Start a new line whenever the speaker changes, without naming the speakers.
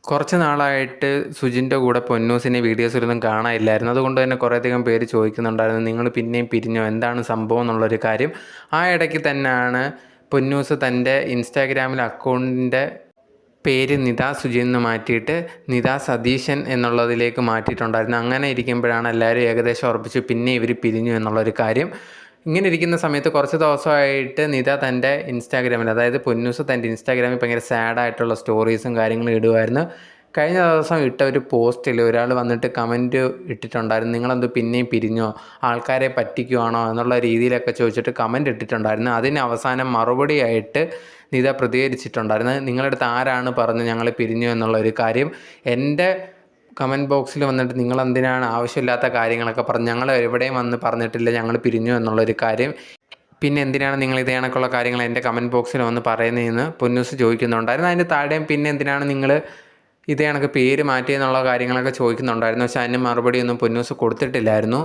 കുറച്ച് നാളായിട്ട് സുജിൻ്റെ കൂടെ പൊന്നൂസിനെ വീഡിയോസിലൊന്നും കാണാനില്ലായിരുന്നു. അതുകൊണ്ട് തന്നെ കുറേയധികം പേര് ചോദിക്കുന്നുണ്ടായിരുന്നു, നിങ്ങൾ പിന്നെയും പിരിഞ്ഞോ, എന്താണ് സംഭവം എന്നുള്ളൊരു കാര്യം. ആ ഇടയ്ക്ക് തന്നെയാണ് പൊന്നൂസ് തൻ്റെ ഇൻസ്റ്റാഗ്രാമിൽ അക്കൗണ്ടിൻ്റെ പേര് നിത സുജിൻ എന്ന് മാറ്റിയിട്ട് നിത സതീശൻ എന്നുള്ളതിലേക്ക് മാറ്റിയിട്ടുണ്ടായിരുന്നു. അങ്ങനെ ഇരിക്കുമ്പോഴാണ് എല്ലാവരും ഏകദേശം ഉറപ്പിച്ചു പിന്നെ ഇവർ പിരിഞ്ഞു എന്നുള്ളൊരു കാര്യം. ഇങ്ങനെ ഇരിക്കുന്ന സമയത്ത് കുറച്ച് ദിവസമായിട്ട് നിത തൻ്റെ ഇൻസ്റ്റാഗ്രാമിൽ, അതായത് പൊന്നൂസ് തൻ്റെ ഇൻസ്റ്റാഗ്രാമിൽ ഭയങ്കര സാഡായിട്ടുള്ള സ്റ്റോറീസും കാര്യങ്ങളും ഇടുമായിരുന്നു. കഴിഞ്ഞ ദിവസം ഇട്ട ഒരു പോസ്റ്റിൽ ഒരാൾ വന്നിട്ട് കമൻറ്റ് ഇട്ടിട്ടുണ്ടായിരുന്നു, നിങ്ങളെന്തോ പിന്നെയും പിരിഞ്ഞോ, ആൾക്കാരെ പറ്റിക്കുവാണോ എന്നുള്ള രീതിയിലൊക്കെ ചോദിച്ചിട്ട് കമൻറ്റ് ഇട്ടിട്ടുണ്ടായിരുന്നു. അതിന് അവസാനം മറുപടിയായിട്ട് നിത പ്രതികരിച്ചിട്ടുണ്ടായിരുന്നു, നിങ്ങളടുത്ത് ആരാണ് പറഞ്ഞ് ഞങ്ങൾ പിരിഞ്ഞു എന്നുള്ളൊരു കാര്യം. എൻ്റെ കമൻറ്റ് ബോക്സിൽ വന്നിട്ട് നിങ്ങളെന്തിനാണ് ആവശ്യമില്ലാത്ത കാര്യങ്ങളൊക്കെ പറഞ്ഞ്, ഞങ്ങൾ എവിടെയും വന്ന് പറഞ്ഞിട്ടില്ല ഞങ്ങൾ പിരിഞ്ഞു എന്നുള്ളൊരു കാര്യം. പിന്നെ എന്തിനാണ് നിങ്ങൾ ഇതേ കണക്കുള്ള കാര്യങ്ങൾ എൻ്റെ കമൻറ്റ് ബോക്സിൽ വന്ന് പറയുന്നതെന്ന് പൊന്നൂസ് ചോദിക്കുന്നുണ്ടായിരുന്നു. അതിൻ്റെ താഴെയും പിന്നെ എന്തിനാണ് നിങ്ങൾ ഇതേ കണക്ക് പേര് മാറ്റിയെന്നുള്ള കാര്യങ്ങളൊക്കെ ചോദിക്കുന്നുണ്ടായിരുന്നു. പക്ഷേ അതിന് മറുപടിയൊന്നും പൊന്നൂസ് കൊടുത്തിട്ടില്ലായിരുന്നു.